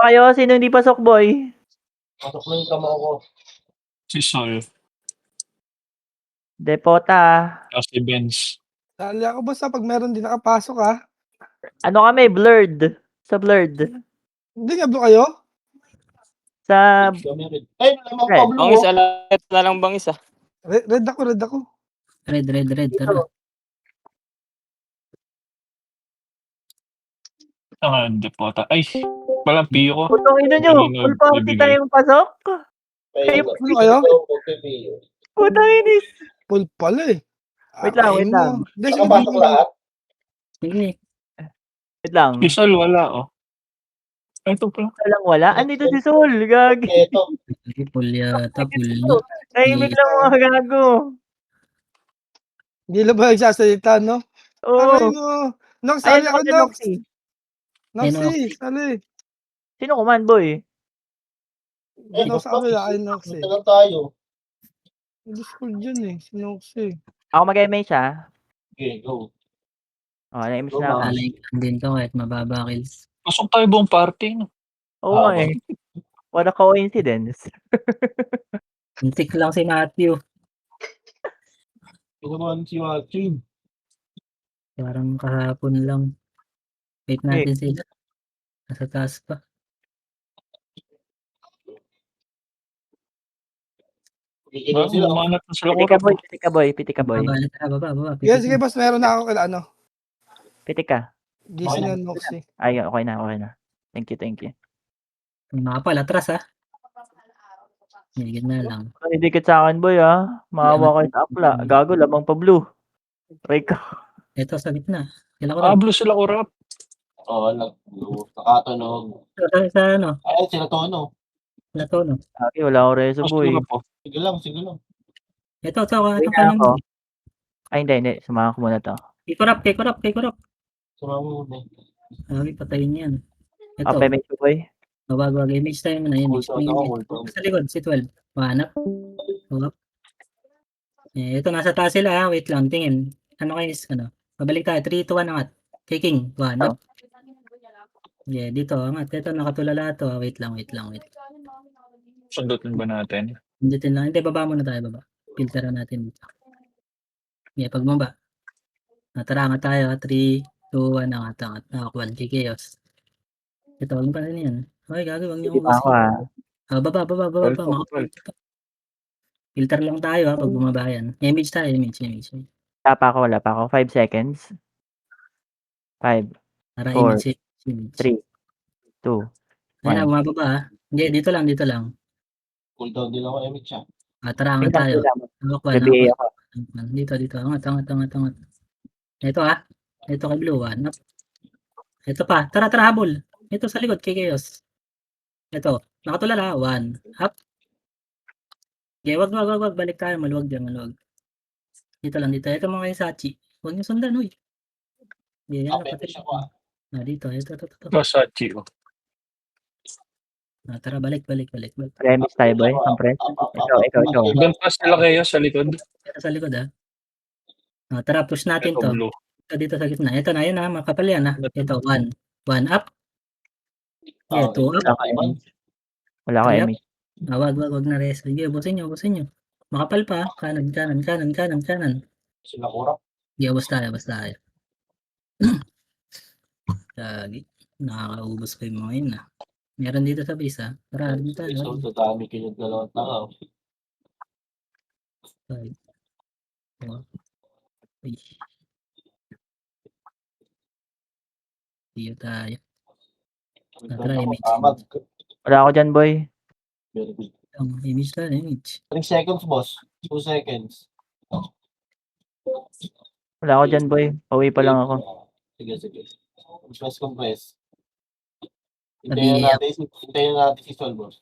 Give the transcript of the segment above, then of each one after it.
pa kayo? Sino hindi pasok, boy? Pasok na yung kamao ko. Si Sol. Depota. Si Benz. Sali ako basta pag meron din nakapasok ha. Ano kami? Blurred. Sa blurred. Hindi nga blue kayo? Sa... Ay, naman Red. Pablo. Bangis, alat na lang bangis ah. Red ako. Red. Tara. Depota. Ay, walang piyo ko. Putong ina nyo. Kanino Full party bibigay? tayong pasok. Kayo Blue kayo? Putang inis. Full pala eh. Wait lang. Hindi, sige, Nakapasok lahat? Sige. Wait lang. Si Sol wala, oh. Ay, ito pala. Walang wala. Andito si Sol. Gagi. Ito. Full yata. Full. Tahimik lang mga gago. Hindi lang ba nagsasalita, no? Oo. Aray mo. Nox, sali ako, si Nox. Noxy. Noxy, sali. Sino kuman, boy? Nox ako, ay Nox eh. Tagal tayo. Discord yun eh, si Nox eh. Ako mag-MA siya. Okay, go. Na-image na ako. Alay din to kahit mababa kills. Pasok tayo buong party, no? Oo nga eh. What a coincidence. Antik lang si Matthew. Ito naman si Joaquin. Parang kahapon lang. Wait natin sila. Nasa taas pa. Ikaw sila. Umanap na sila Pitik ka, ko. boy. Baba. Sige, boss, meron na ako kala ano. Pitik ka. Gising na Nox eh. Ay, okay na. Thank you. Mga atras ha. Higit na lang. Didikit sa akin, boy, ha? Maawa kayo sa akla. Gago, lamang pa blue. Reka. Ito sa gitna. Kailan ko Blue sila kurap. Oo, nakatunog. sa ano? Ay, sila tono. Na to, no? Okay, wala akong reso, boy. Sige lang. Ito. Wait na ako. Ay, hindi. Samahan ko muna to. Kay Kurap. Sumama mo na. Ay, patayin yan. Ito. Okay, may boy. Wag. Image tayo muna. Image. Sa likod, si 12. Mahanap. Wag. Ito, nasa taas sila ha. Wait lang, tingin. Ano kayo is, ano? Pabalik tayo. 3, 2, 1, angat. Kicking. 1, up. Yeah, dito, angat. Ito, nakatulala to. Wait lang. Sundutin ba natin? Sundutin lang. Hindi, baba muna tayo, baba. Filteran natin dito. Yeah, pagbaba. Tara, angat tayo. 3, 2, 1, angat. Nakakuha. Chaos. Ito, wag mo pa rin yan. Okay, gago. Wag niyo Hindi pa ako, ha? Baba. Filter lang tayo ha, pag bumaba yan. Image tayo, image. Wala pa ako. 5 seconds. 5, Para 4, image. 3, 2, Ayun na, 1. bumaba ha. Hindi, dito lang. Cool down din ako, Emmett siya. Tara, angat tayo. Nabiyay ako. Dito. Angat. Ito ha. Ito kay Blue, up. Ito pa. Tara, habol. Ito sa likod, kay Chaos. Ito, nakatulala, 1, up. Okay, wag. Balik tayo, maluwag dyan. Dito lang. Ito mga kay Sachi. Huwag niyo sundan, uy. Yan, Siya ko. dito. Versace, oh. Tara, balik. Premise tayo, boy. Ang press. Ikaw. Doon pa sila kayo sa likod. Ito sa likod ha. Tara, push natin Ito, to. blue. Dito sa gitna. Ito na, yun ha. Makapal yan ha. Ito, 1 up. Yeah, 2 up. Wala ako, Emmy. Wag na rest. Sige, busin nyo. Makapal pa. Kanan. Sila kurap. Sige, ubos tayo. Lagi. Nakakaubos ko yung mga yun ha. Meron dito sa base ha. Tara, dito tayo. So, dami kinyag dalawang tao. 5, 4, 3. Dito tayo. Tara, image. Wala ako dyan, boy. Very good. Image tayo, image. 3 seconds, boss. 2 seconds. Wala ako dyan, boy. Pauwi pa lang ako. Sige. Compress. Hintayin natin si Sol, boss.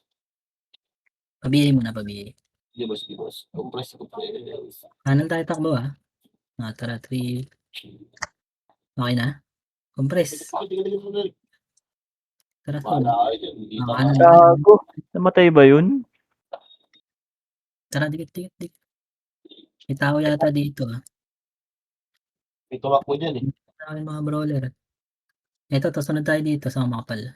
Pabili muna, pabili. Sige, boss. Compress. Kanan tayo takbo ha. Tara, 3. Okay na? Compress. Tara, kanan. Gago. Namatay ba yun? Tara, dikit. May tao yata dito ha. May tumakbo dyan eh. Mga brawler. Ito, sunod tayo dito sa makapal.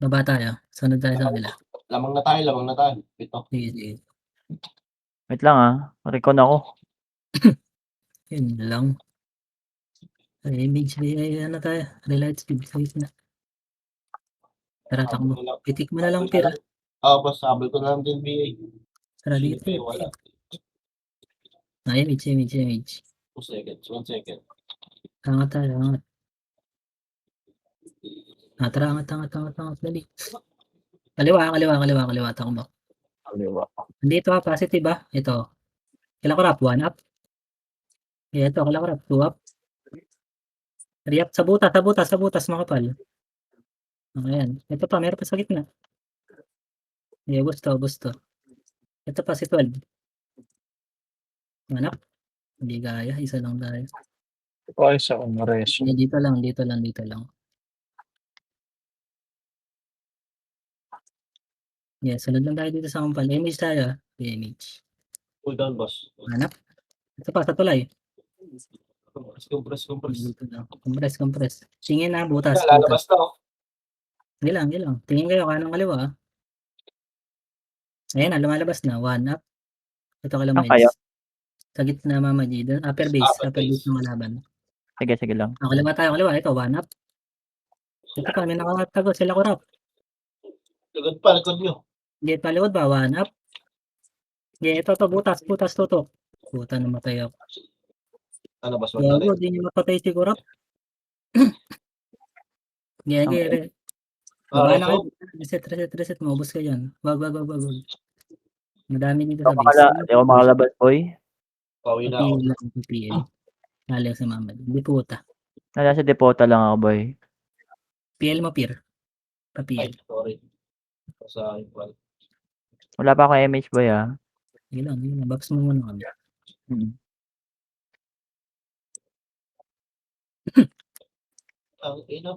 Baba tayo. Sunod tayo sa kanila. Lamang na tayo. Ito. Sige, sige. Wait lang recon ako. Yun lang. Image, ano tayo? Relight speed. Sige na. Tara, takbo. Pitik mo na lang, Pir. Boss, sabay ko na lang din BA. Tara dito. Siyempre, wala. Image. 2 seconds, 1 second. Angat tayo, angat. Tara, angat. Dali. Kaliwa. Takbo. Kaliwa. Dito positive ba? Ito. Kailan ko rap? 1 up. Ito, kailan ko rap? 2 up. 3 up. Sa butas, makapal. Ayan. Ito pa, meron pa sa gitna. Gusto. Ito pa si 12. 1 up. Hindi gaya, isa lang tayo. Ayos ako mareso. Dito lang. Sunod lang tayo dito sa kampal. Image tayo. Image. Pull down, boss. 1 up. Ito pa, sa tulay. Compress. Dito lang. Compress. Tingin na, butas. Lalabas na, oh. Hindi lang. Tingin kayo, kanang kaliwa. Ayan na, lumalabas na. 1 up. Ito ka lang, Saan kayo? Sa gitna, Mama G. Upper base ng malaban. Sige lang. Kaliwa tayo. Ito, 1 up. Ito pa, may nakatago. Sila ko rap. Likod nyo. Gate palikod ba? 1 up. Ito, butas, tutok. Puta, namatay ako. Ano, boss? Gago, di niyo mapatay si Kurap. Gege. Baba na kayo. Reset. Maubos kayo yan. Wag. Madami dito sa base. Hindi ako makalabas, boy. Pauwi na ako. PPL. Nalaw sa mama. Di puta. Nasa depota lang ako, boy. PL mo, Pir. Ay, Pa-PL. sorry. Sa akin, Wala pa akong MH, boy, Yun lang. Box mo muna kami.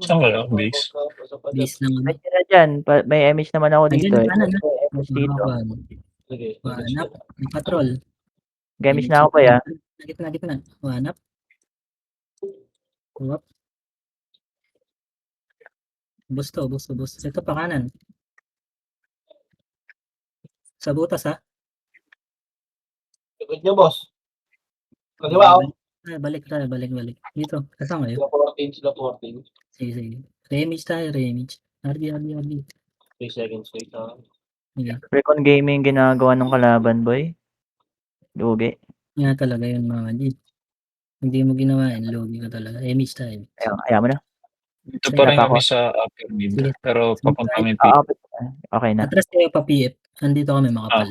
Saan ka lang, base? Base lang May kami. tira dyan. May MH naman ako dito. Andyan, kanan, MH dito. Sige. 1 up. May patrol. MH na ako, boy, Gitna. 1 up. 2 up. Busto. Ito pa kanan. Sa butas, ha? Likod nyo, boss. Kaliwa, oh. Balik. Dito. Kasama kayo? Sila 14. Sige. Remage tayo. RD. 3 seconds wait, ha. Sige. Recon Gaming ginagawa ng kalaban, boy. Lugi. Nga talaga yun, mga G. Hindi mo ginawa yun. Logi ka talaga. Remage tayo. Ayaw mo na. Ito pa rin Ako. kami sa upper mid. Sige. Pero papunta kami P. Okay na. Atras kayo pa PF. Andito kami makapal.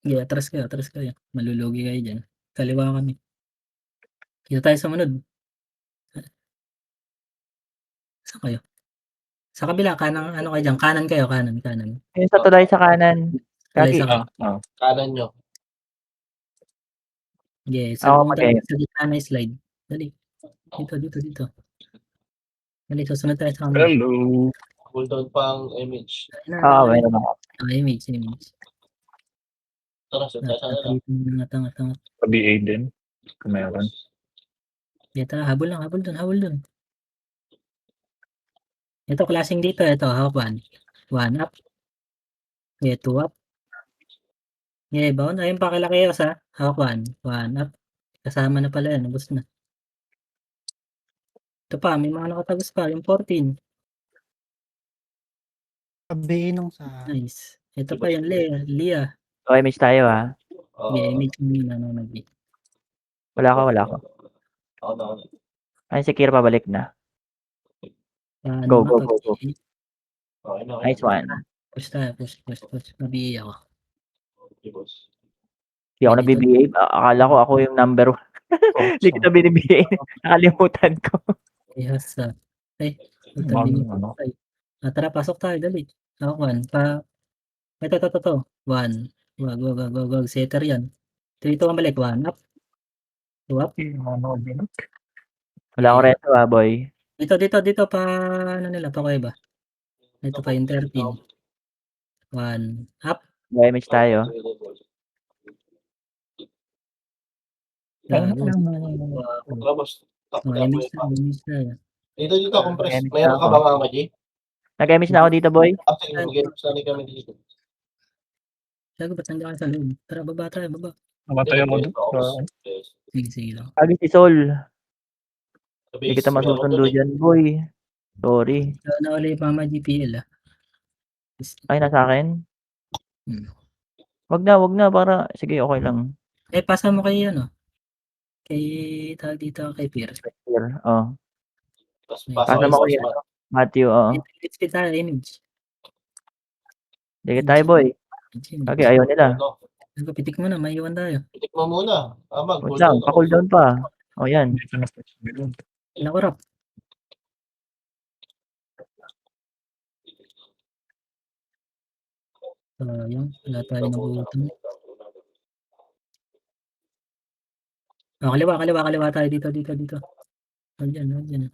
Sige, atras kayo. Malulugi kayo dyan. Kaliwa kami. Kita tayo sa manod. Saan kayo? Sa kabila, kanan, ano kayo dyan? Kanan kayo. Yung sa tulay sa kanan. Tulay Kaki. sa Kanan nyo. Sige, Ako sa mag-e. gitna na slide. Dali. Dito. Dali, susunod tayo sa kamay. Hello. Pull down pang image. Meron ako. Image. Tara, sunta sana lang. Tangat. Pa-BA din. Kung meron. Ito, habol dun. Ito, klaseng dito. Ito, hawak 1 up. 2 up. Bound. Ayun pa kilaki sa hawak 1 up. Kasama na pala yan. Ubus na. Ito pa, may mga nakatagos pa. Yung 14. Sabihin nung sa... Nice. Ito pa yung Lia. Okay, MH tayo, Image mo yun. Wala ako. Ako na. Ay, si Kira pabalik na. Go. Okay na. Nice one. Push tayo. Mabiyay ako. Okay, boss. Hindi ako nabibihave. Akala ko ako yung number 1. Hindi kita binibigay. Nakalimutan ko. Ihasa. Ano? Tara, pasok tayo. Dali. Ako, 1. Ito. 1. Wag. Setter yan. Ito ang balik. 1 up. 2 up. Wala akong reto, boy. Dito pa, ano nila, pa kuya ba? Ito pa yung 13. 1 up. MH tayo. Gago. Tara, boss. Image na. Dito, compress. Mayroon ka ba, Mama G? Nag-MH na ako dito, boy. Sige, mag-games na kami dito. Sabi, ba't nandiyan ka sa loob? Tara, baba tayo, baba. Namatay ako doon. Sige, sige lang. Lagi si Sol. Hindi kita masusundo dyan, boy. Sorry. Na wala yung Mama GPL, ah. Ay, nasa akin? Hmm. Wag na. Para, sige, okay lang. Pasa mo kay, kay, tawag dito, kay Pierre. Here, oh. Pasa Pasa mo ko yan. Matthew, oo. Speed tayo, image. Sige tayo, boy. Okay, ayaw nila. Pitik mo na, may iwan tayo. Pitik mo muna. Wait lang, pa-cool down pa. O, yan. Dito na first bilog. Nakurap. Yung, wala tayo nabutan. Kaliwa tayo dito. Diyan.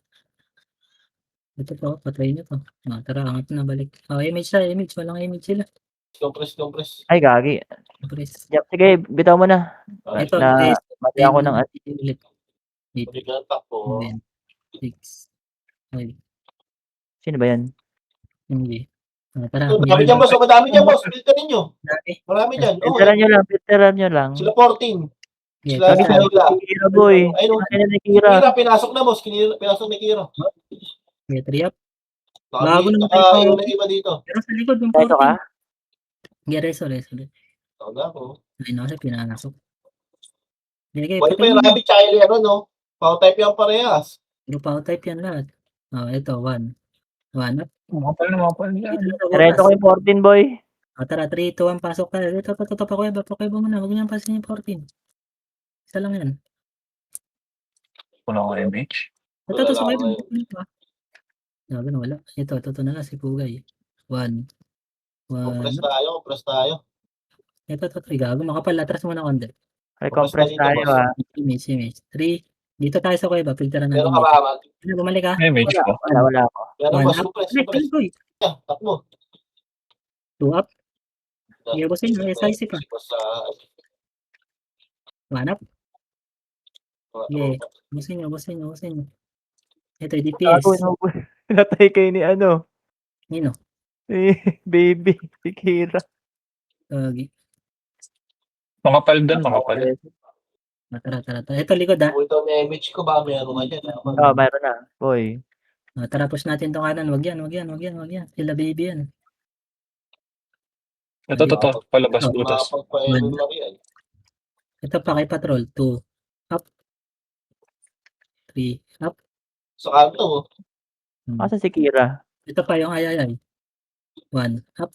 Ito po, patay nyo to. Tara, angat na, balik. Image. Walang image sila. Compress. Ay, gagi. Press. Yep, sige, bitaw mo na. Ito, Na, mati ako ng ulit. Balik na takbo. 6. 5. Sino ba yan? Hindi. Tara. Madami dyan, boss. Madami dyan, boss. Filterin nyo. Marami dyan. Filteran nyo lang. Sila 14. Yeah, Sila Lagi sa Kira. Kira, boy. Ayun, Kaya na Kira. Kira, pinasok na, boss. Pinasok ni Kira. May 3 up. Bago naman na tayo. iba dito. Pero sa likod yung Ito 14. ka? Reso. Tawag na ako. Ay, kasi pinanasok. Okay, Wala pa yung rabbit tsaka yung no? Power-type yan parehas. Grupo type yan lahat. Ito, 1. 1 up. Mapal yan. Reto ko yung 14, boy. Tara, 3, 2, 1, pasok tayo. Ito, pakuweba muna. Huwag niyo pasin yung 14. Isa lang yan. Wala ko MH. Ito, sa kayo. Sabi na wala. Ito na lang si Pugay. 1. Compress tayo. Ito, gago. Makapal, atras muna konti. Recompress tayo, ah. Image. 3. Dito tayo sa kuweba. Filteran natin. Meron ka ba, Amal? Bumalik ka. MH ko. Wala ako. Meron, boss. Compress. Takbo. 2 up. Sige, bosin. Size pa. 1 up. Sige. Busin nyo. Ito, DPS. Natay kayo ni Nino. baby, si Kira. Makapal doon, makapal. Tara. Ito, likod, ha. Ito may image ko ba? Meron ka dyan. Oo, mayroon na. Boy. Tara, push natin itong kanan. Wag yan. Sila baby yan. Ito, palabas butas. Ito pa kay patrol. 2. Up. 3. Up. Sa kanto. Asa si Kira? Ito pa yung ay. 1. Up.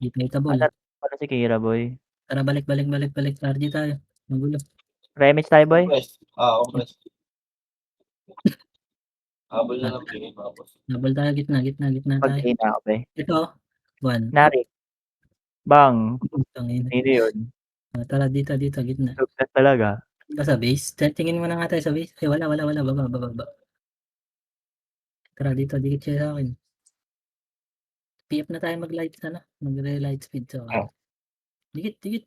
Dito ball. Para si Kira, boy. Tara, balik. RG tayo. Magulo. Remix tayo, boy. Compress. Habol na lang tingin, boss. Double tayo, gitna tayo. Pag-A na ako, boy. Ito, 1. Narik. Bang. Tangina. Hindi yun. Tara, dito, gitna. Sukses talaga. Sa base. Tingin mo na nga tayo sa base. Ay, wala. Baba. Tara, dito, dikit siya sa akin. PF na tayo mag-light, mag-light speed sa akin. Dikit.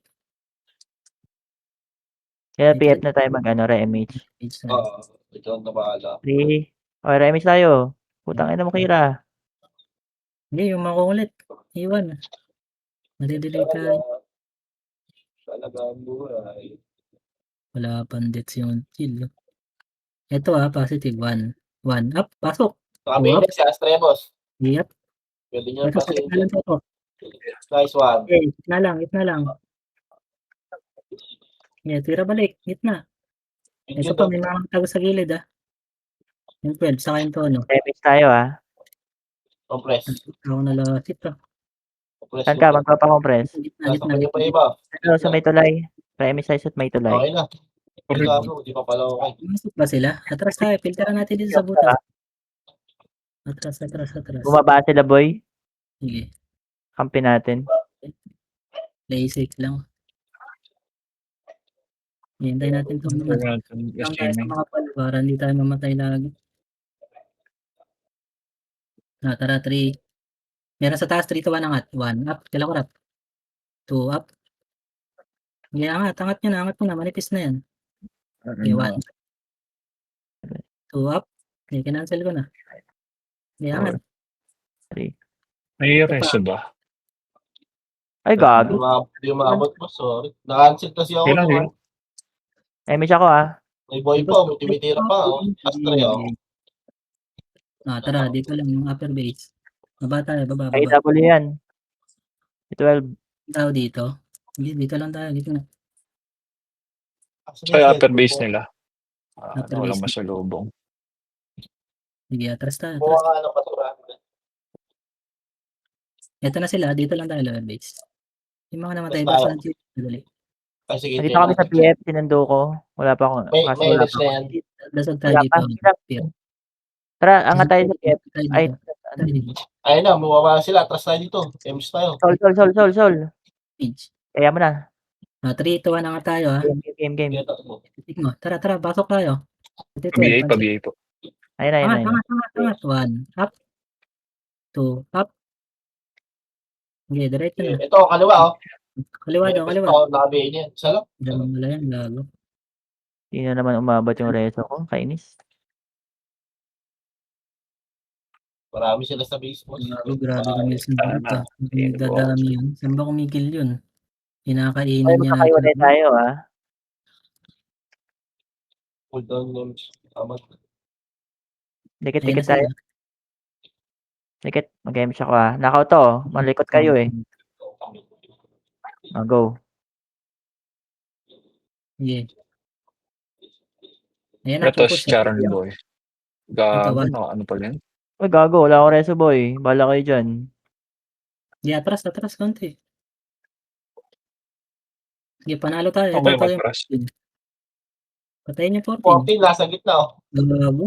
Kaya PF na tayo re-image. Ito ang nabahala. 3. Okay, re-image tayo. Putang ina mo, Kira. Hindi, yung makukulit. Iwan. Madidelay tayo. Talaga ang buhay. Wala pandits yung chill. Ito positive. 1 up. Pasok. Kabinet si Astrebos. Yep. Pwede nyo Ito, pasin. sakit na lang to. Nice one. Okay, gitna lang. Tira balik. Gitna. Ito pa, may mga tago sa gilid, Yung 12, saka yung tono. Re-image tayo, Compress. Ako nalasit, Saan ka? Magpapa-compress. Gitna. Pa iba. Sa may tulay. Re-image tayo sa may tulay. Okay na. Hindi pa pala okay. Masuk ba sila? Atras tayo. Filteran natin dito sa butas. Atras. Bumaba sila, boy. Sige. Kampi natin. Play safe lang. Hintay natin itong mga. Lang tayo sa mga pala para hindi tayo mamatay lagi. Tara, 3. Meron sa taas, 3 to 1 angat. 1 up. Kailan ko rap? 2 up. Okay, angat nyo na. Manipis na yan. Okay, 1. 2 up. Okay, kinancel ko na. Okay, angat. May reso ba? Ay, gago. Hindi umabot boss, sorry. Na-cancel kasi ako. Kailan yun? Miss ako ah. May boy pa, may tumitira pa. Astre, Tara, dito lang yung upper base. Baba tayo, baba. Ay, double yan. 12. Tao dito. Hindi, dito lang tayo, dito na. Kaya upper base nila. Upper Walang base. masalubong. Sige, atras tayo. Buka Atras. ka ng patura. Ito na sila, dito lang tayo, lower base. Yung mga namatay, Basta basta lang sila. Madali. Ay, sige. Nandito kami sa PF, sinundo ko. Wala pa akong, May kaso wala edits pa na ako. yan. Dasag tayo Wala dito. pa. Tara, angat tayo sa PF. Ay, Tayo dito. Ayun na, mawawala sila. Atras tayo dito. Ems tayo. sol. Page. Kaya mo na. 3, 2, 1 na nga tayo ha. Game. Kaya takbo. Titik mo. Tara, pasok tayo. Pa-BA po. Ayun. Angat. 1, up. 2, up. Okay, diretso na. Ito, kaliwa Kaliwa daw, kaliwa. Ito, nakabihin yan. Isa lang. Diyan wala yan, gago. Hindi na naman umabot yung reso ko. Kainis. Marami sila sa base boss. Grabe kami sa data. Nagdadami yun. Saan ba kumigil yun? Ay, Kinakainan niya magkakaiwalay tayo ah. Pull down names. Tama. Dikit tayo. Dikit. Mag-miss ako ah. Nakaw to. Malikot kayo eh. Go. Yeah. Ayan, Ito focus si Charon Boy. Gago, ano pa yan? Uy, gago. Wala akong reso boy. Bala kayo dyan. Yeah, atras konti. Sige, panalo tayo. Ano ba Ito yung matras? Patayin niyo 14. 14, nasa gitna Gago.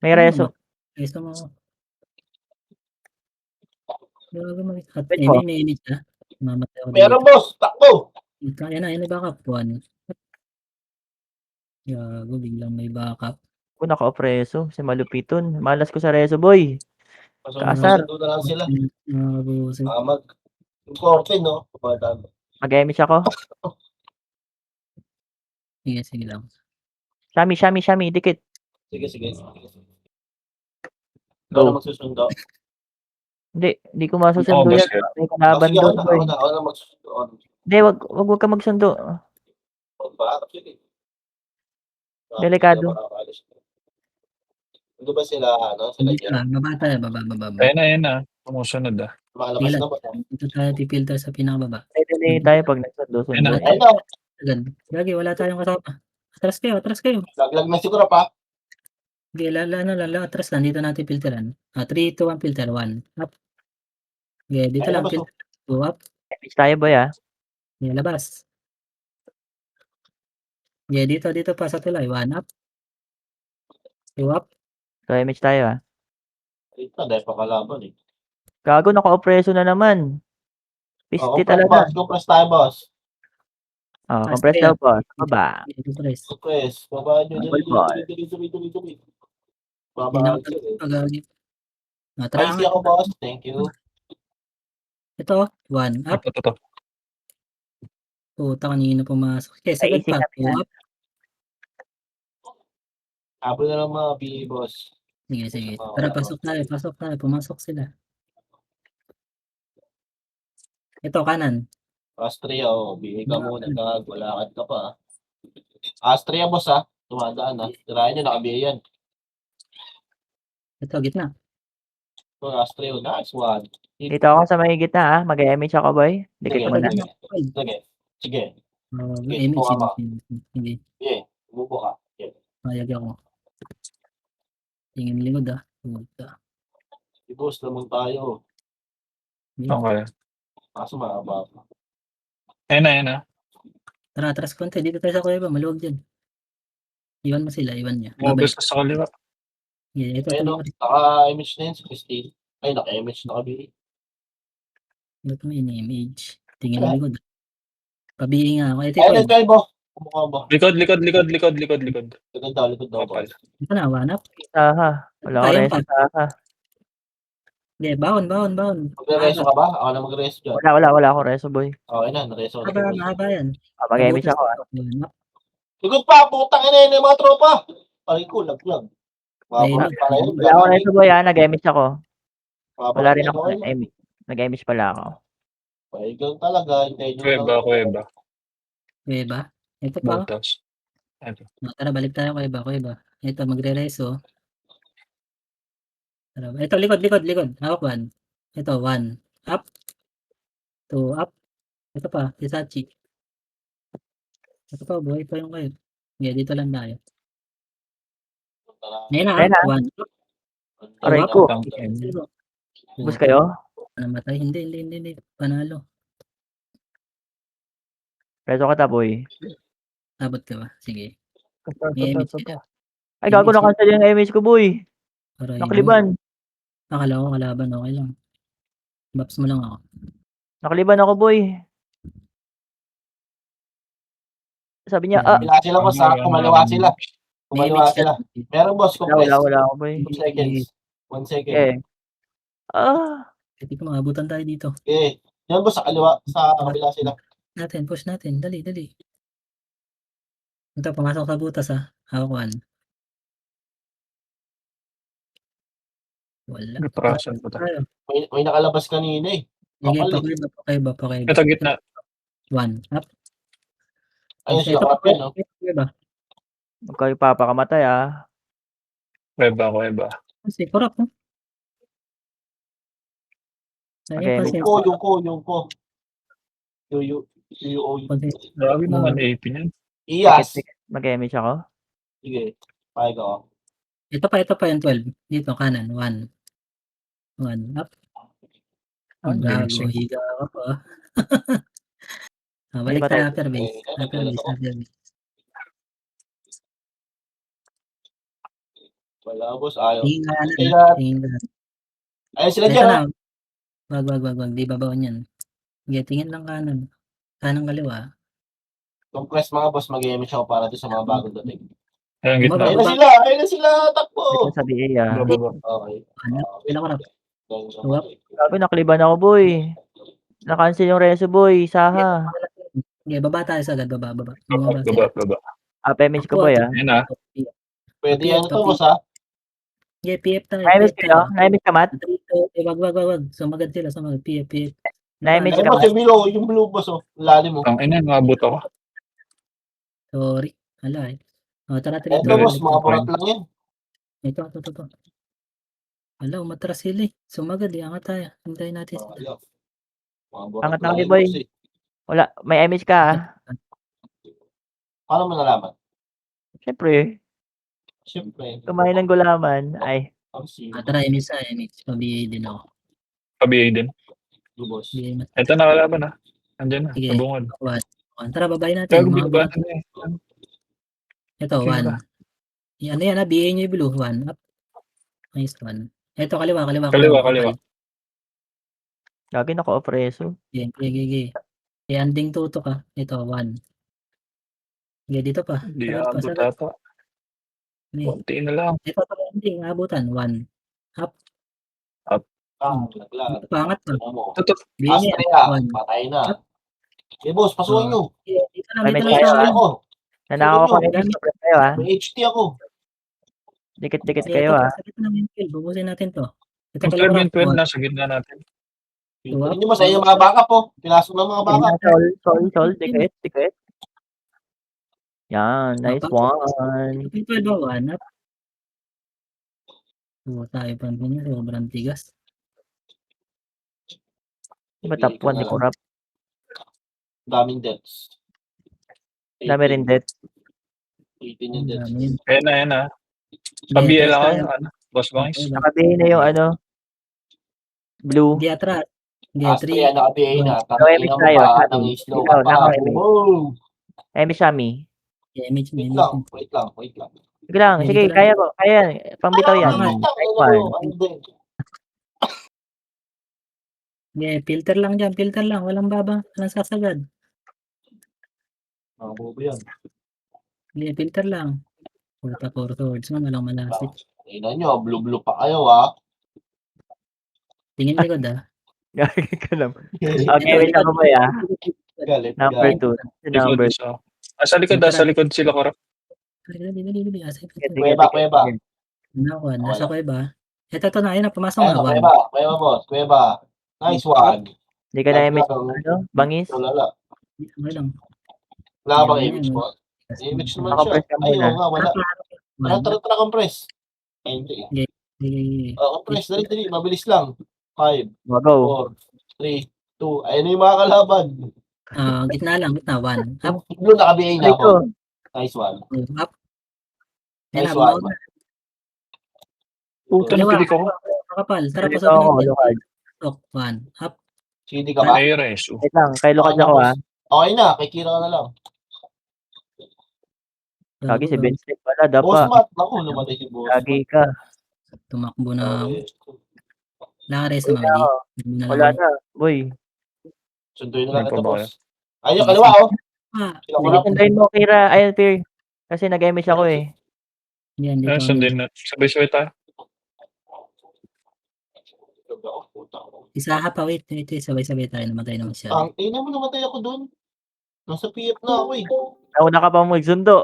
May reso. Reso mo. Gago mo. At Wait po. may init ha. Mamatay ako Meron boss, takbo. Ayan na backup. 1. Gago, biglang may backup. Kung naka-off reso. Si malupiton. Malas ko sa reso boy. Kaasar. Masundo na lang sila. Gago. Yung 14, no? Pumadaan. Mag-miss ako. Sige lang. Shami. Dikit. Sige. Ikaw Go. na magsusundo. Hindi ko masusundo Oo, yan. basket. May kalaban Sige, doon boy. ako na magsusundo. Hindi, wag ka magsundo. Sige. Delikado. Ano ba sila, sila Dito dyan? baba tayo. Baba. Ayan na. Tumusunod ah. Malabas na ba? Dito tayo pipilter sa pinakababa. Delay tayo pag nagsundo. Ayun na. Ayun na, Agad. Gagi, wala tayong kasama. Atras kayo. laglag na siguro pa. Hindi, atras lang. Dito natin filteran. 3, 2, 1, filter. 1. Up. Okay, dito Ayun lang. na ba, Filter. 2, up. Miss tayo boy ah. Okay, labas. Okay, dito pa sa tulay. 1, up. 2, up. So, miss tayo ah. Ito, dahil pa kalaban eh. Gago, naka-off reso na naman. Pisti talaga. Compress tayo, boss. Compress daw po. Baba. Compress. Compress. Baba nyo. Ball. Dali. Baba nyo. Pag-agit. Spicy ako, boss. Thank you. Ito, 1, up. Ito. Puta, kanina pumasok. Okay, second Naisip pa. natin 2, up. Abo na lang mga PE, boss. Sige. Tara, pasok tayo. Pumasok sila. Ito, kanan. Astria, bihig ka muna. Wala ka pa. Astria, boss, ha. Tumadaan, ha. Tirahan nyo, nakabihay yan. Ito, gitna. Astria, nice one. Dito ako sa may gitna ah. Mag-image ako boy. Dikit mo na. Sige. Hindi. Bumubo ka. Mayag ako. Tingin lingod ah. Puta. I-boss naman tayo. Okay. Kaso mahaba. Ayun na. Tara, atras konti. Dito tayo sa kuya ba? Maluwag dyan. Iwan mo sila. Iwan niya. Mabes ka sa kaliwa. Yeah, ito. Ayun, naka-image na yun si Christine. Ay, naka-image, naka-bihig. Ito mo image. Tingin lingod. Pabihin nga ako. Ito Ayun, ito, bo. Kumukha ba? Likod. Likod daw, Kapal. boss. Ito na, wanap. Saha. Wala ko Tayo reso pa. saha. Yeah, baon. Magre-reso ka ba? Ako na mag-reso dyan. Wala ako reso boy. Okay na, nareso ko na. Mahaba yan. Mag-image ako ah. Likod pa, putang ina yun yung mga tropa. Ay ko, laglag. Mabulat pala yun. Wala ako reso boy nag-emish ako. Wala Mabulat rin yun, ako okay lang. na-emish. Nag-emish pala ako. Paigang talaga. Hintayin nyo Kuweba, lang. kuweba. Kuweba. Ito pa. Butas. Ito. Tara, balik tayo kuweba. Ito, magre-reso. Tara, ito, likod. Hawak 1. Ito, 1. Up. 2, up. Ito pa, Hisachi. Ito pa, buhay pa yung kayo. Yeah, dito lang tayo. Ngayon na, Ayan na. 1. Aray Up. ko. Bus kayo? Namatay. Hindi. Panalo. Reso ka ta boy. Abot ka ba? Sige. Ay gago na cancel yung emish ko boy. Aray, Nakaliban. Akala ko kalaban. Okay lang. Baps mo lang ako. Nakaliban ako boy. Sabi niya, Kumaliwa sila boss ha. Kumaliwa sila. Kumaliwa May sila. image Meron boss. Compress. wala ako boy. 2 seconds. 1 second. Eh. Hindi ko maabutan tayo dito. Okay. Yan boss sa kaliwa. Sa kabila sila. Push natin. Dali. Ito, pumasok sa butas ha. Hawakan. Wala. Natrasan ko ta. Tayo. May nakalabas kanina eh. Sige, pakaiba. Ito, gitna. 1. Up. Ayun sila kapin no. Pakaiba. Huwag kayo papakamatay Kuweba. Kasi, korap no? Okay, Yung ko. Yung Grabe naman AP niyan. Iyas. Mag-emish ako. Sige. Pahig ako. Ito pa yung 12. Dito, kanan. 1. Up. Ang gago. Amazing. Higa ka pa. Balik tayo after base. Wala boss. Ayaw. Tingin ka. Ayun sila Ito dyan. na. Wag. Di babawan yan. Sige, tingin lang kanan. Kanang kaliwa. Compress mga boss. Mag-image ako para sa mga bagong dating. Ayun, gitna. Ayun na sila. Takbo. Ito sa BA Baba. Okay. Pinakarap. Sabi nakaliban ako boy. Na-cancel yung reso boy. Saha. Okay, baba tayo sagad. Baba. Baba. Emish ko boy Ayun na. Pwede yan ito boss ha. Okay, PF tayo. Na-emish kayo? Na-emish ka mat? Wag. Sumagad sila. PF. Na-emish Ayun ka boss. mat? Yung blue boss oh. Lalim mo. Ang ina, nabot ako. Sorry. Hala eh. Tara. Ito boss. Mga burat lang yan. Ito. Hala, umatras sila eh. Sumagad eh. Angat tayo. Hintayin natin sila. Angat na kayo boy. Wala. May emish ka Paano mo nalaman? Siyempre. Kumain ng gulaman. Ay. Tara, Emis. Pabiyay din ako. Pabiyay din. Boss. Ito, nakalaban na. Andyan na. Sige. Nabungod. Tara, babay natin. Gago, Mga binabaan burat. na eh. Ito, 1. Ano yan ha? BA nyo yung blue. 1. Up. Nice 1. Ito, kaliwa. Kaliwa. Lagi naka-opreso. Gigi. Ending tutok ha. Ito, 1. Sige, dito pa. Hindi Sarap abot pa. ata. Konti na lang. Ito pa ending. Abutan. 1. Up. Naglag. Pangat pa. Ito. BA niya. Astrea. 1. Patay na. Boss, pasukin nyo. Dito May lang tayo, sa ako. Nanakaw ko emish. Sobrang kayo May HT ako. Dikit-dikit kayo Sakit na yung kill. Bubusin natin to. Ito Yung kaliwa. 12 nasa gitna natin. Hindi mo sa iyo mga backup po. Pinasok ng mga backup. Sol. Dikit. Yan. Nice one. Yung 12 ba? 1 up. Tayo pa niya. Sobrang tigas. Diba top 1 ni Kurap? Daming deaths. Dami rin death. 18 yung deaths. Ayan na. Pabiyay lang ako. Ano? Boss Bangs. Nakabihin na yung ano. Blue. Hindi atras. Hindi Astrea naka-PA na. No, emish tayo. Nang slow Ikaw, pa. naka-emish. Wow! Emish Shami. Image Wait mo. lang. Sige lang. Sige, kaya ko. Kaya. Pambitaw yan. Nice one. Yeah, filter lang dyan. Filter lang. Walang baba. Walang sasagad. Mga bobo yan. Yeah, filter lang. Purta swords man. Walang malasit. Tingnan nyo, blue pa kayo ha. Tingin likod ah. Gagawin ka lang. Okay, wait ako ba ya? Galit. Number 2. Number 2. Sa likod sila Kurap. Dali. Kuweba. Nakuha, nasa Wala. kuweba. Ito na, ayun na, pumasok Ayan, na. One. kuweba. Kuweba, boss. Kuweba. Nice one. Hindi ka na-image, Talagang ano, bangis. tulala. Okay lang. Wala Yan bang na image yan. mo? Image naman siya. Naka-compress ka Ay, muna. oo nga, wala. Tara, One. tara, tara, compress. Ay, hindi. Okay. Compress, dali, dali. Mabilis lang. 5, Go. 4, 3, 2. Ayun na yung mga kalaban. Gitna lang, gitna. One. Up. Yung blue naka-BA na Ay ako. ko. Nice one. Up. Yan Nice na, one. bumaon na. Puta, Kaliwa. napilik ako. Makapal. Tara, Dito pasapin ako, natin. Lucad. Tok. One. Up. CD ka ba? Ay, reso. Wait lang, kay Lucad Okay na, ako boss. ah. Okay na, kay Kira ka na lang. Kagi si Ben Step pala, Boss dapa. Matt, naku, namatay si Boss Kagi Matt. ka. Tumakbo na. Okay. Lares Wala na mali. ako. Wala na, boy. Sunduin na lang Ano ito, pa ba boss. Ayun, kaliwa, oh. Sila ko Sige, lang. sundayin mo, Kira. Ayun, Fear. Kasi nag-image ako eh. Yan, dito. Ano, sundin na. Sabay-sabay tayo. Isa pa, wait. Ito, sabay-sabay tayo. Namatay naman siya. Ang ina mo, namatay ako doon. Nasa PF na ako eh. Nauna ka pa magsundo.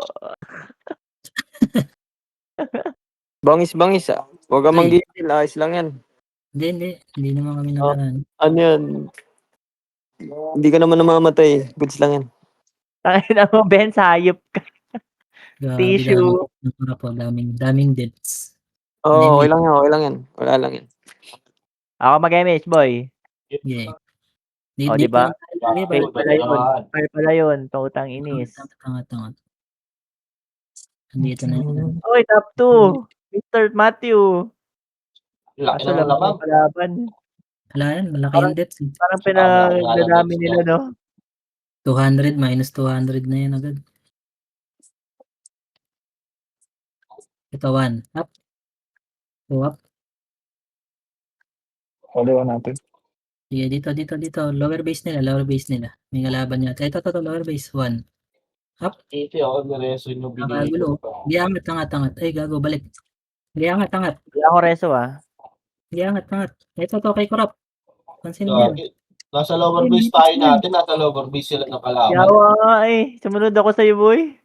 Bangis ah. Huwag ka Ay. manggigil, ayos lang yan. Hindi. Hindi naman kami nakaraan. Ano yan? Hindi ka naman namamatay. Goods lang yan. Tangin mo, Ben, sayop ka. Grabe, Tissue. daming deaths. Oo, okay lang yan, okay lang yan. Wala lang yan. Ako mag-image, boy. Yeah. O, diba? Bakit? Fake pala yun. Fire pala yun. Totang inis. Tangat. Andito na yun. Oy, top 2. Mr. Matthew. Laki Kaso na lang ng lamang. yung kalaban. Wala yan, malaki yung deaths. Parang pinagdadami nila, no? 200 minus 200 na yan agad. Ito, 1. Up. 2 up. Kaliwa natin. Sige, dito. Lower base nila. May kalaban niya. Ito, lower base. 1. Up. Ito ako, nireso yung binigay Nakagulo. ko. Giangat, tangat. Ay, gago, balik. Giangat, tangat. Hindi ako reso, ah. Giangat, tangat. Ito, kay Korap. Pansin mo yan. Nasa lower base tayo natin. Nasa lower base sila ng kalaban. Yawa, sumunod ako sa'yo, boy.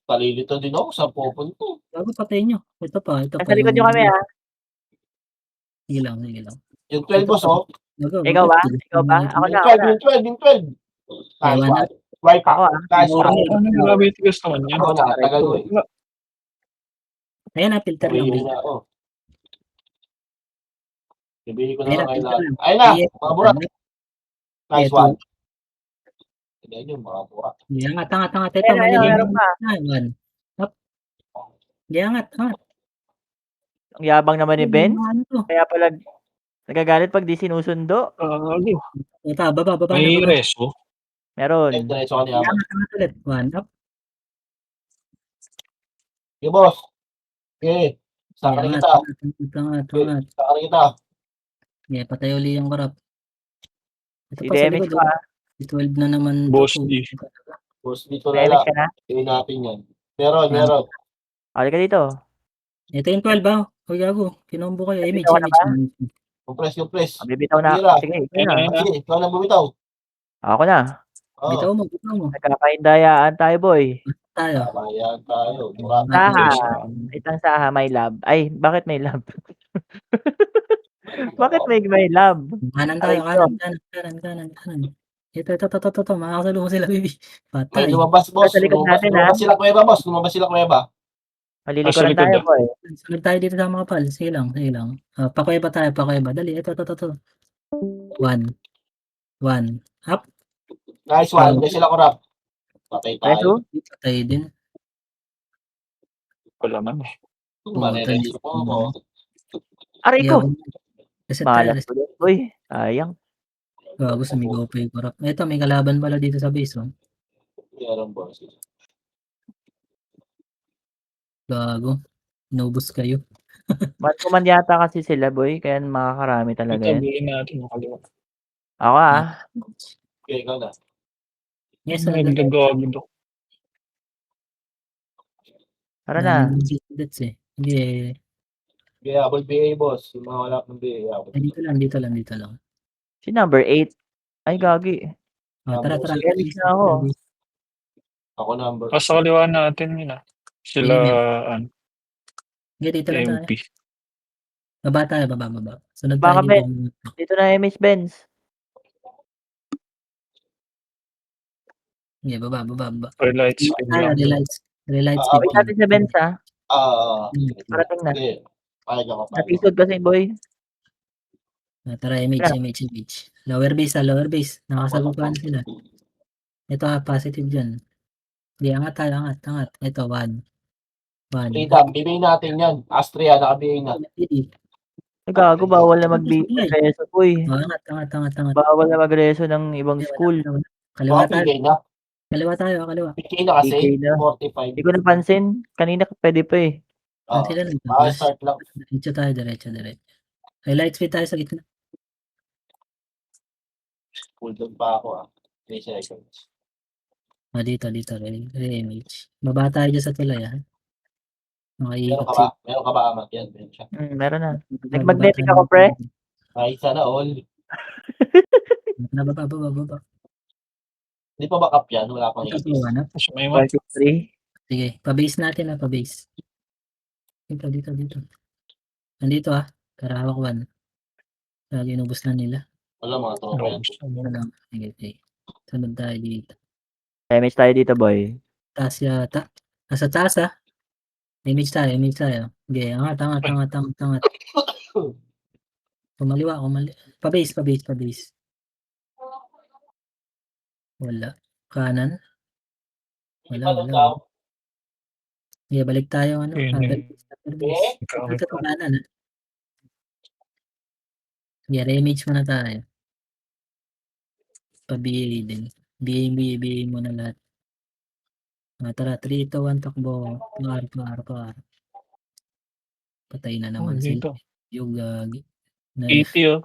Talilito din ako sa pupunto. Gago, patay nyo. Ito pa. Nasa likod nyo kami, ah. Sige lang. Yung 12 boss, oh. Gago, Ikaw ba? Ako na. Yung 12. Nice Ewan na. one. Right Ako, pa. ah. Nice one. Ano, grabe tigas naman yan. Ako na, tagal mo eh. Ayan na, filter lang. Sabihin na ako. Sabihin ko na Ayun lang na, kayo filter lahat. lang. Ayun na, Ayan. mga burak. Nice Ito. one. Tignan yung mga burak. Giangat, tangat. Ito, Ayun, mali. meron pa. 1. Up. Giangat, tangat. Ang yabang naman ni Ben. Ano to? Kaya pala, nagagalit pag di sinusundo. Ito, baba May na. reso. Meron. Diretso ka niya. Tangat ulit. 1. Up. Okay, boss. Okay. Saka na kita. Tangat. Saka na kita. Yeah, patay uli yung Korap. Ito Si pa sa DMX likod. pa. 12 na naman. Boss to. D. Boss, dito na DMX lang. ka na. Gawin natin yan. Meron. Hali ka dito. Ito yung 12 ba? Huwag gago. Kinombo kayo. Image. Bitaw ka na ba? Compress. Mabibitaw na Tira. ako. Sige, ikaw na. Sige, ikaw na bumitaw. Ako na. Oo. Bitaw mo. Nagkakaindayaan tayo, boy. Tayo. Ayan tayo. Burak. Saha. Saha. Itang saha, my love. Ay, bakit may love? Bakit may love? Kanan tayo. Kanan. Ito. Makakasalungo sila, baby. May Patay. lumabas, boss. Sa likod natin, Lumabas sila kuweba, boss. Lumabas sila kuweba. Malilikuran likod tayo, na. boy. Sunod tayo dito sa mga pal. Sige lang. Pakuweba tayo. Dali. Ito. 1. Up. Nice one. Hindi sila korap. Patay tayo. Reso? Patay din. Wala man eh. Marereso po ako. Aray ko! Reset tayo. Malas ko din, boy. Sayang. Gago, sumigaw pa yung Korap. Ito, may kalaban pala dito sa base. Oh. Meron, boss. Gago. Inubos kayo. Man yata kasi sila, boy. Kaya makakarami talaga Ito, yan. bilhin natin. Nakaliwa. Ako, ah. Okay, ikaw na. Yes, May nagagawin ko. Tara na. That's eh. Hindi. Okay, habol BA, boss. Yung mga wala pang BA, habol. Dito lang. Si number 8. Ay, gagi. Tara. Elix na ako. Ako number. Sa kaliwa natin yun ah. Sila, Sige, dito na tayo. MP. Baba tayo, baba. Sunod Baka tayo Ben. dito. Dito na MH Benz. Sige, baba. Relight spin Tayo, lang. relight Ah, speed. Wait natin sa Benz ha. Hmm. Parating na. Sige. Palag ako. Natisod kasi boy. Tara, image. Lower base. Nakasagupan na sila. Ito positive dyan. Hindi, angat tayo, angat. Ito, 1. Rita, bibigyan natin yan. Astria, nakabigay na. Gago, bawal na mag-reso boy. Angat. Bawal na mag-reso ng ibang school. Kaliwa tayo. Nakabigay na. Kaliwa. PK na kasi. PK na. 45. Hindi ko napansin. Kanina pwede pa eh. Sila na. Start lang. Diretso tayo, diretso. Highlight speed tayo sa gitna. Cool down pa ako 3 seconds. Dito, re-image. Baba tayo dyan sa tulay, ha? Meron Makaikot ka ba? Meron ka ba amat yan? Meron siya. Meron na. Nag-magnetic ako, pre. Ay, sana all. Baba. Hindi pa ba cap yan? Wala pang Ito, itis. ano? Kasi may mat. 43. Sige, pa-base natin, pa-base. Dito. Nandito, Tara, hawak 1. Lagi inubos na nila. Wala mga tropa yan. Ano lang. Sige. Sunod tayo dito. MH tayo dito, boy. Taas yata. Nasa taas, Image tayo. Sige, angat. Kumaliwa. Pa-base. Wala. Kanan. Wala. Sige, balik tayo, Yun, upper base. Dito to kanan, Sige, re-image muna tayo. Pa-BA din. BA muna lahat. Tara, 3, 2, 1, takbo. Par. Patay na naman dito. sila. Yung gagi. 80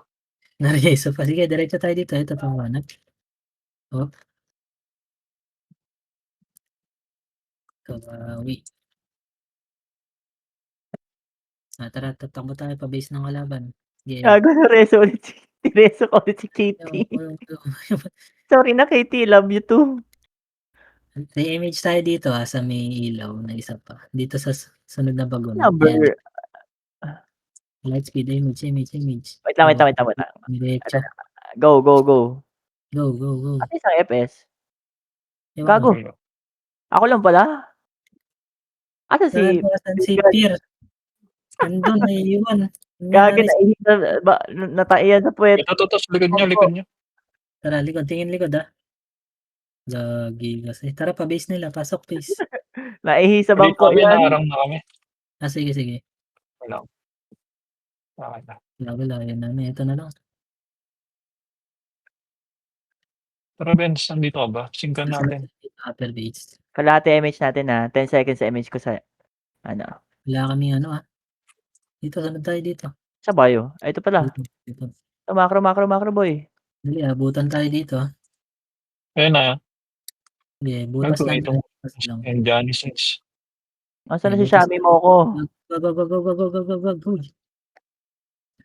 Nareso pa. Sige, diretso tayo dito. Ito panganap. Kawawi. Tara, tatakbo tayo pa base ng kalaban. Sige. Gago na reso ulit Reso ko ulit si Katie. Sorry na, Katie. Love you too. Re-image tayo dito sa may ilaw na isa pa. Dito sa sunod na bagon. Number. Light speed, image. Wait lang. Diretso. Go. Go. Ano isang FPS? Ewan Gago. ko. Ako lang pala. Asa si... Si Pier. Andun, naiiwan. Gagi na nataiyan sa puwet. Ito, sa likod nyo. Tara, likod. Tingin likod, Gagi kasi. Tara, pa-base nila. Pasok, base. Naihi sa Dito bangko kami, yan. naharang na kami. Sige. Wala. Okay na. Wala. Yan namin. Ito na lang. Tara, Benz, nandito ka ba? Singkan natin. Upper base. Kalahati image natin 10 seconds sa image ko sa... Wala kami Dito, sunod tayo dito. Sa bio. Ay, ito pala. Dito. Macro boy. Dali, abutan tayo dito. Ayun na. Sige, butas lang. Itong and Johnny Sins. Asan na si Shami mo ko? Go.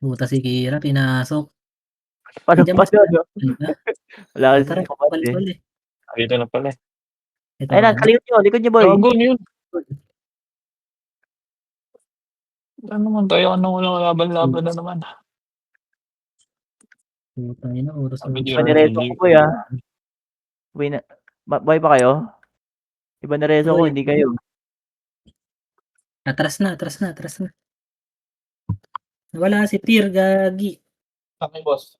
Butas si Kira, pinasok. Paano? Wala kasi Tara, balik. Dito na pala. Ito, Ay, likod nyo boy. Gago yun. Ano naman tayo? Walang laban-laban na naman. Putang ina, oras na. Sabi Panireso ko boy Boy pa kayo? Iba na reso ko, hindi kayo. Atras na. Wala si Pier, gagi. Sakay, boss.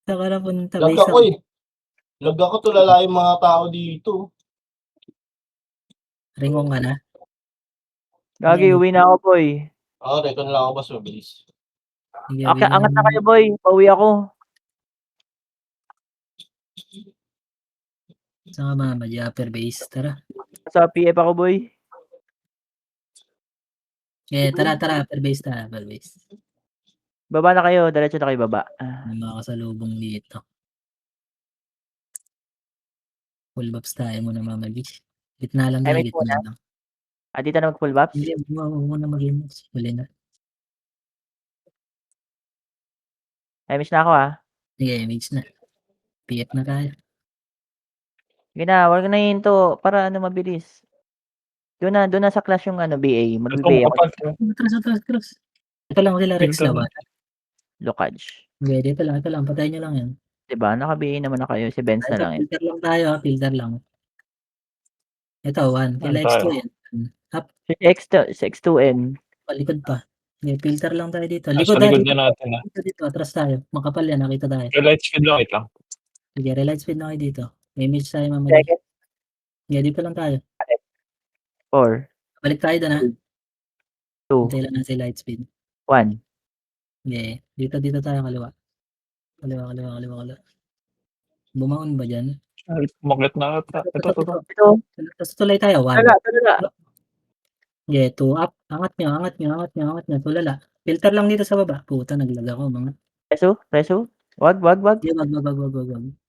Saka na punta. Lag ako Lag ako, tulala yung mga tao dito. Ringong ka na? Gagi, uwi na ako boy. Reto na lang ako, boss. Mabilis. Angat na kayo boy. Pauwi ako. Saan ka ba? Upper base. Tara. Sa PF ako boy. Tara. Upper base. Baba na kayo. Diretso na kayo baba. May mga kasalubong dito. Full buffs tayo muna mamagis. Gitna lang tayo. Gitna lang. Dito na mag-full buffs? Hindi, huwag mo na mag-image. Huli na. Image na ako Sige, image na. PF na tayo. Sige na, wag na hinto para mabilis. Doon na sa clash yung ano, BA. Ito Mag-BA ako. kapal. Atras. Ito lang sila Rex Filter laban. Lokage. Okay, ito lang. Patayin nyo lang yan. Diba? Naka-BA naman na kayo. Si Benz na Ito, lang yun. filter lang tayo, filter lang. Ito, 1. Kila Ano tayo? X2 yan. Up, Si X2N. palikod pa. Okay, filter lang tayo dito. Sa Likod likod dito. na natin. Dito, atras tayo. Makapal yan, nakita tayo. Light speed lang, wait lang. Sige, relight speed na kayo dito. May image tayo mamali. Second. Okay, dito lang tayo. 4. Balik tayo doon ha. 2. Hintay lang na si light speed. 1. Okay, dito tayo kaliwa. Kaliwa. Bumangon ba dyan? Ay, umakit na ata. Ito. Ito. Tapos tuloy tayo, 1. Tulala. Okay, 2 up. Angat nyo. Tulala. Filter lang dito sa baba. Puta, naglag ako. Mga. Reso. Wag. Hindi, wag.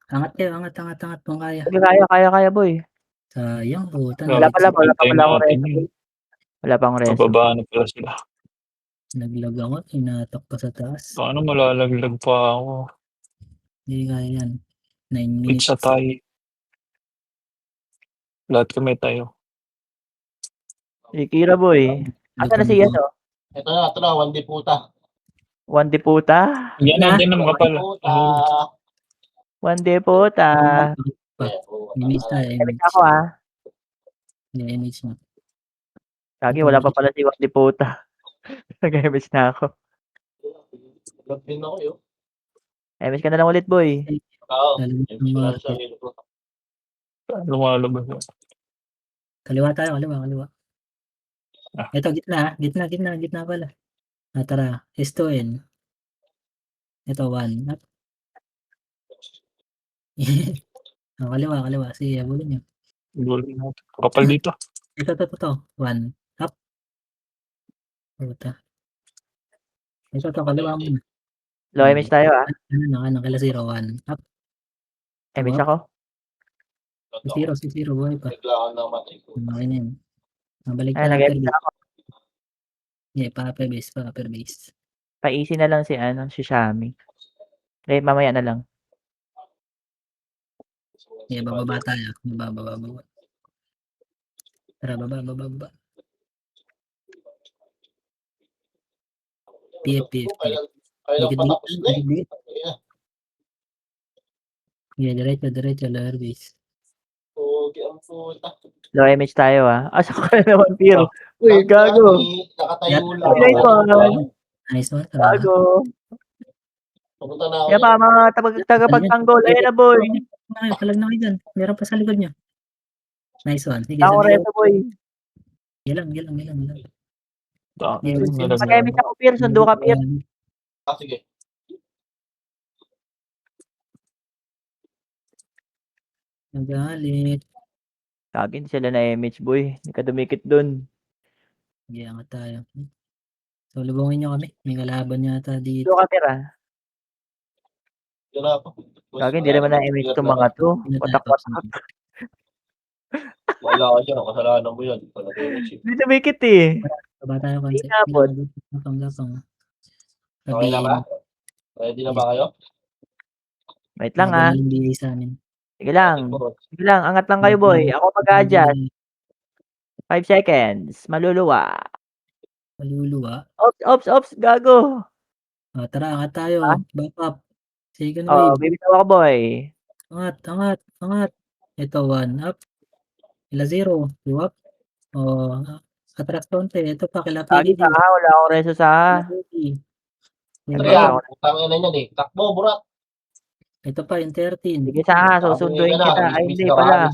Angat kayo, angat. Kung kaya. Sige, kaya, boy. Sayang, puta. Wala pa lang Hintayin ako natin reso. yun. Wala pang reso. Mababa na pala sila. Naglag ako. Inatok pa sa taas. Paano malalaglag pa ako? Hindi kaya yan. 9 minutes. Pizza tayo. Lahat kami tayo. Si Kira, boy. Asa na si Yaso? Ito na, 1D puta. 1D puta. Yan na, dyan na makapal. Puta. 1D puta. Image tayo, Image image. ako, ha. Yeah, image mo. Lagi, wala pa pala si 1D puta. Nag-image na ako. Love din ako yun. Image ka na lang ulit, boy. Oo. Lalim- Lumalabas. Kaliwa tayo, kaliwa. Ah. Ito, gitna pala. Tara, S2N. Ito, 1. Up. Kaliwa. Sige, bulin nyo. Gulin natin. Kapal dito. Ito. 1. Up. Puta. Ito, kaliwa mo. Low image tayo, ha. Ano, kala 0, 1. Up. Image ako. Si 0, buhay pa. Naglaan ng matay ko. Okay na yun. Mabalik Ay, na nag-image upper na ako. Yeah, pa-upper base. Pa-easy na lang si Shami. Mamaya na lang. Yeah, bababa tayo. Baba. Tara, baba. PF. Kailan pa tapos na eh. Yeah, diretso, lower base. Pogi ang puta. Low image tayo, ha. Asa ka na naman, Piro? Uy, gago. Nakatayo lang. Nice one. Nice one. Gago. Pupunta na ako. Yan pa, mga tagapagtanggol. Ayan na, boy. Palag na kayo dyan. Meron pa sa likod nyo. Nice one. Sige, Ako reso, boy. Gilang. Pag-image ako, Piro. Sundo ka, Piro. Sige. Nagalit. Kagin sila na image, boy. Hindi ka dumikit dun. Sige, angat tayo. So, lubungin nyo kami. May kalaban yata dito. Sundo ka, Piro. Wala pa. Kagin, hindi naman na image itong mga to. Watak-watak. Wala ka dyan. Kasalanan mo yan. Hindi dumikit, eh. Baba tayo konti. Inabot. Gapang. Okay na ba? Ready na ba kayo? Wait lang, ha. Hindi sa amin. Sige lang. Angat lang kayo, boy. Ako mag-adjust. 5 seconds. Maluluwa. Ops. Gago. Tara, angat tayo. Back up. Second Oh, wave. bibitaw ako, boy. Angat. Ito, 1 up. Ila 0. 2 up. Atras konti. Ito pa, kila Lagi PDD. sa ha. Wala akong reso sa ha. Kaya, tangin na yan eh. Takbo, burat. Ito pa, yung 13. Sige sa ha. Susunduin kita. Ay, hindi pala.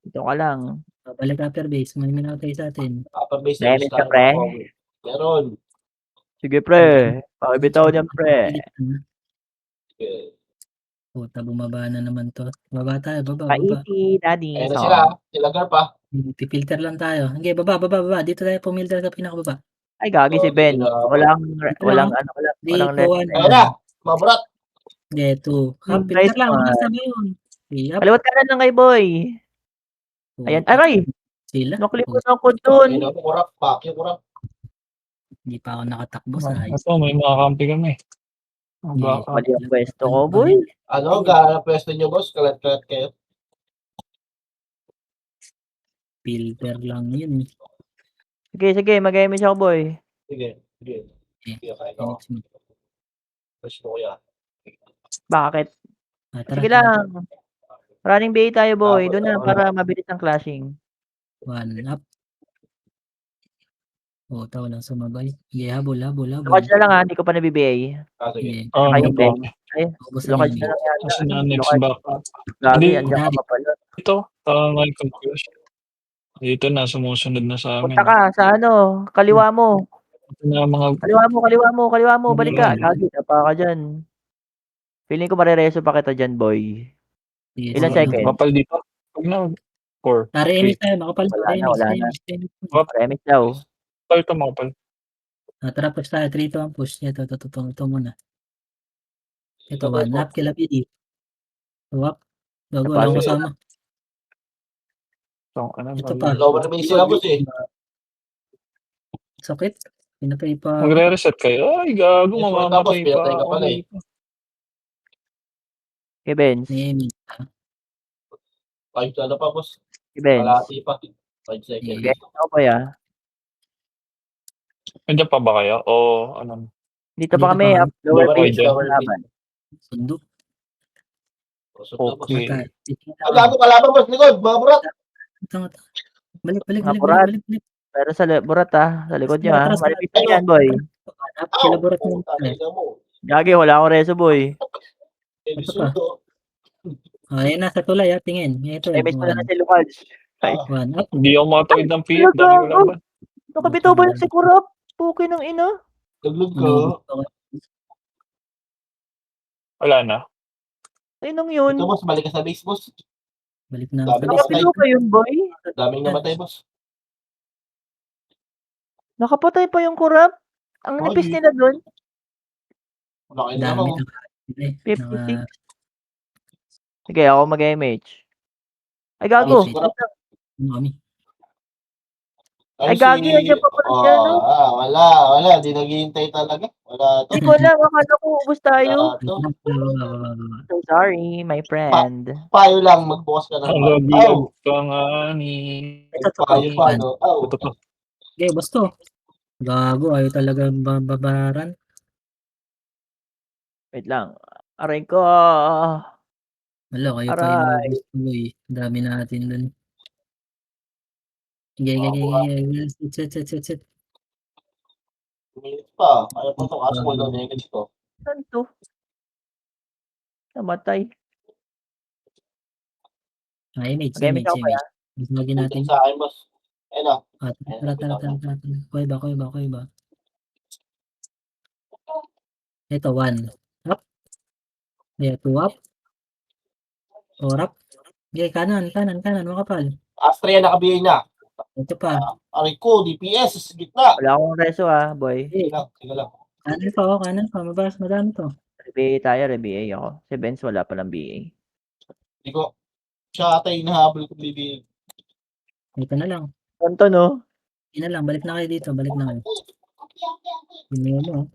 Dito ka lang. Balik upper base. May minatay sa atin. Upper base. Damage ka, pre. Meron. Sige, pre. Pakibitaw niyan, pre. Puta, bumaba na naman to. Baba tayo, baba. Pa-easy, daddy. Ayan na sila. Sila pa. Pipilter lang tayo. Okay, baba. Dito tayo pumilter sa pinakababa. Ay, gagi si Ben. Walang Dito, net. Ayan na. Maburat. Dito. Hmm, Filter nice lang. one. Basta ba yun? Yep. Kaliwat ka lang kay boy. Ayan, aray. Sila. Naklipot ako dun. Kurap. Pakyo, kurap. Hindi pa ako nakatakbo sa Ito, may mga kampi kami. Mali ang pwesto ko, boy. Ano, gano'n pwesto nyo, boss? Kalat-kalat kayo. Filter lang yun. Sige, mag-image ako, boy. Sige. Sige, kaya ko. Image mo. Gusto ko yan. Bakit? Tara, Sige tara. lang. Running BA tayo, boy. Doon na, para mabilis ang clashing. 1 up. Tawa lang sumabay. Sige, habol. Lokads na lang ha, hindi ko pa nabibiay. Sige. Sige, Oh, Ayun, nag-go. Ay, ubos na lokads yan. na lang yata. Kasi na next Lokads. back. Gagi, Hindi. andyan ka pa pala. Ito, ngayon conclusion. Dito na, sumusunod na sa amin. Punta ka sa ano, kaliwa mo. Ito na mga Kaliwa mo, balik ka. Gagi, napa ka dyan. Feeling ko marireso pa kita dyan, boy. Sige, Ilan sige. second? Kapal dito. Huwag na. 4. Tara, image tayo. Makapal. Wala na. Image. Remix daw. Kapal ito, makapal. Tara, push tayo. 3, 2, 1, push. Ito muna. Ito, 1 up. Kila PD. 2 up. Gago, Napasok lang yun. kasama. Ito pa. Lower base sila, boss eh. Sakit. Pinapay pa. Magre-reset kayo. Ay, gago, Yes, mamamatay tapos pa. pinatay ka pala eh. Kay Benz. Image. 5 na pa, boss. Kay Benz. Kalahati pa. 5 seconds. Okay, ako ba ya? Nandiyan pa ba kayo? O ano? Dito pa Dito kami, pa. lower Lower base, base, lower laban. Sundo. Okay. Ang kalaban, boss. Likod, mga burat. Ito. Balik. Mapurat. Pero sa burat sa likod nyo Atras, malipit na yan, boy. Up. Kilaborat mo. Gagi, wala akong reso, boy. Ayan na sa tulay. Tingin. Ito. Image mo na na si Lucas. 1 up. Hindi ako makatawid ng PF. Dami ko laban. Nakabitaw ba yung si Kurap? Puki ng ina. Taglog ko. Wala na. Inong yun. Ito, boss. Balik ka sa base, boss. Balik na. Sabi ko Nakabitaw pa yun, boy. Daming namatay, boss. Nakapatay pa yung Kurap. Ang nipis Ay. nila doon. Laki na Dami ako. na. 56. Sige, ako mag-image. Ay, gago. Ay, Kurap. Kami. Ay, gagi, nandiyan pa pala siya, no? Wala. Di naghihintay talaga. Wala to. Hindi ko alam. Akala ko ubus tayo. Wala to. So sorry, my friend. Payo lang, magbukas ka ng Ang payo. laglag ka nga ni... Payo pa, no? Ito to. Okay, basto. Gago, ayaw talaga babaran. Wait lang. Aray ko. Wala, kayo pa Aray. yung tuloy. Dami natin dun. Sige. Set. Minutes pa. Ayaw pa ito. Kaso ko lang na dito. Saan to? Namatay. Image. Mag-image ako kaya. Mas lagi natin. Natin sa akin, boss. Ayun na. Tara. Kuya ba? Ito, 1. Up. Yeah, 2 up. 4 up. Okay, kanan, makapal. Astria nakabiyay na. Ito pa. Aray ko, DPS. Sa gitna. Wala akong reso boy. Sige lang. Kanan pa. Mabas, madami to. RBA tayo, RBA ako. Si Benz wala palang BA. Hindi ko. Siya ata yung nahabol ko bibig. Ito na lang. Tonto, no? Ito na lang. Balik na kayo dito. Hindi mo.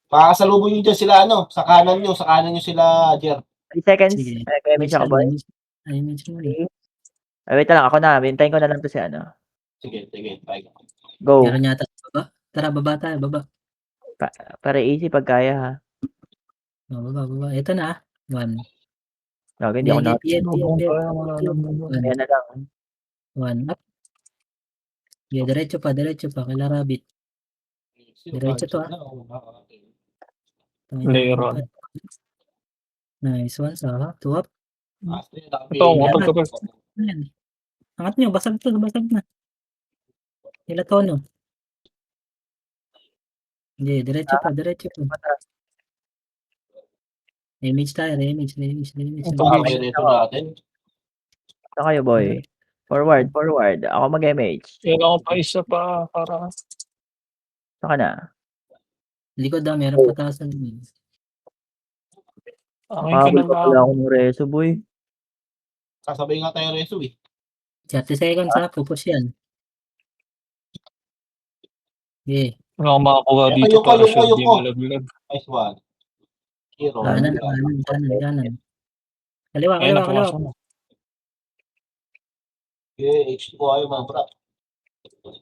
Makakasalubong nyo dyan sila, sa kanan nyo sila, Jer. 3 seconds. Sige. Mag-image ako, boy. Image mo. Ay, wait lang. Ako na. Bintayin ko na lang to si ano. Sige. Bye. Go. Meron yata sa baba. Tara, baba tayo. Para easy pag kaya, ha. Baba. Ito na. 1. Gagi, hindi ako na. Yan. Ayan na lang. 1 up. Yeah, diretso pa. Kila rabbit. Diretso to, Layron. Nice one. 2 up. Ito, kapag. Ayan. Angat nyo. Basag na. Nila tono. Hindi, diretso pa. Image tayo. Image. Ito natin. Saan kayo, boy? Forward. Ako mag-image. Kailangan ko pa isa pa para... Saan ka na? Likod daw. Meron pa taas na din. Akin ka Habol na pa pala ako ng reso, boy. Kasabay nga tayo reso 30 seconds ha. Pupush yan. Okay. Wala akong makakuha Eh, dito para ayoko. siya di malaglag. Nice one. Hero. Kanan. Kaliwa. Ayun, napakasama. H2 kayo mga bro.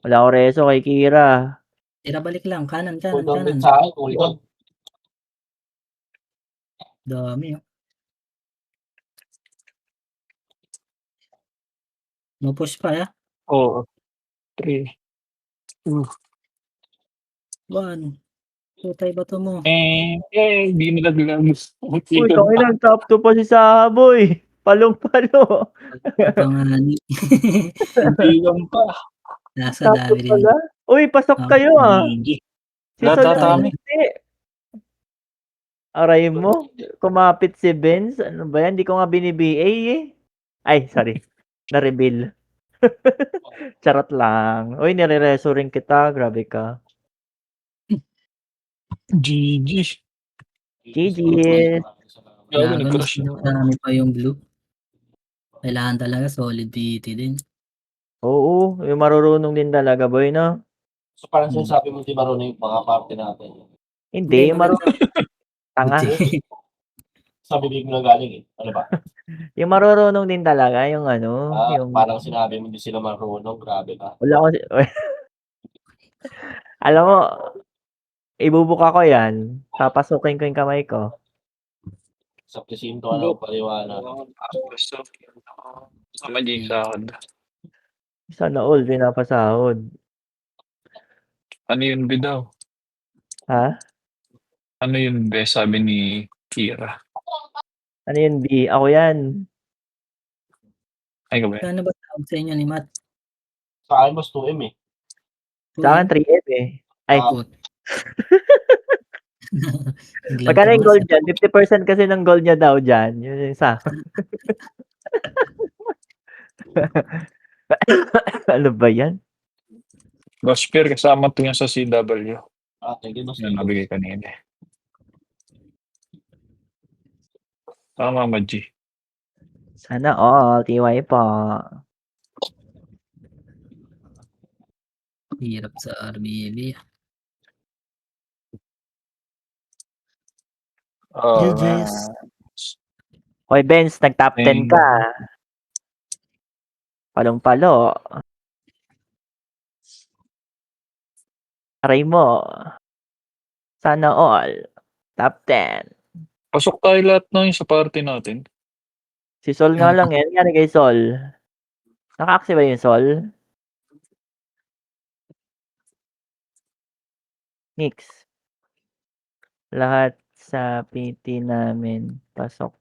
Wala ko reso kay Kira. Tira balik lang. Kanan, Cool kanan, down din kanan. sa akin. Cool down. Dami, oh. No push pa, ya. Oo. 3. 1. Putay bato mo. Di nalaglag. Uy, tangina, top 2 pa si Sahaboy. Palong-palo. Kapangani. Bilang pa. Nasa Top 2 dami rin. pala. Uy, pasok Ah, kayo ah. GG. Si Lahat Sol tatami. hindi. Aray mo, kumapit si Benz. Ano ba yan? Hindi ko nga bini-BA eh. Ay, sorry. Na-reveal. Charot lang. Uy, nire-reso rin kita. Grabe ka. GG. GG. Gago, Laban, nag-crash. dami pa yung blue. Kailangan talaga solid PT din. Oo, yung marurunong din talaga, boy, no? So parang sinasabi mo, di marunong yung mga party natin. Hindi, yung maganda. tanga. Buti. Sa bibig mo na galing eh. Ano ba? Yung marurunong din talaga, yung ano, yung... Parang sinabi mo, hindi sila marunong. Grabe ka. Wala ko... Alam mo, ibubuka ko yan. Papasukin ko yung kamay ko. Sa presinto, ano, paliwanag. Sama G sa akin. Sana all, pinapasahod. Ano yun, B daw? Ha? Ano yun, B? Sabi ni Kira. Ano yun, B? Ako yan. Ay, ka ba? Ano ba tawag sa inyo ni Matt? Sa akin, mas 2M eh. Sa akin, 3M eh. Ay, Put. magkano yung gold dyan? 50% kasi ng gold niya daw dyan. Yun yung sa ano ba yan? Gospel, kasama to yan sa CW. Thank you, boss. Yung nabigay kanina. Tama, G. Sana all. TY po. Hirap sa RBB. GG's. Hoy, Benz, nag-top 10 ka. Palong-palo. Aray mo. Sana all. Top 10. Pasok tayo lahat na yung sa party natin. Si Sol nga lang yan. Yan kay Sol. Naka-active ba yung Sol? Mix. Lahat sa PT namin. Pasok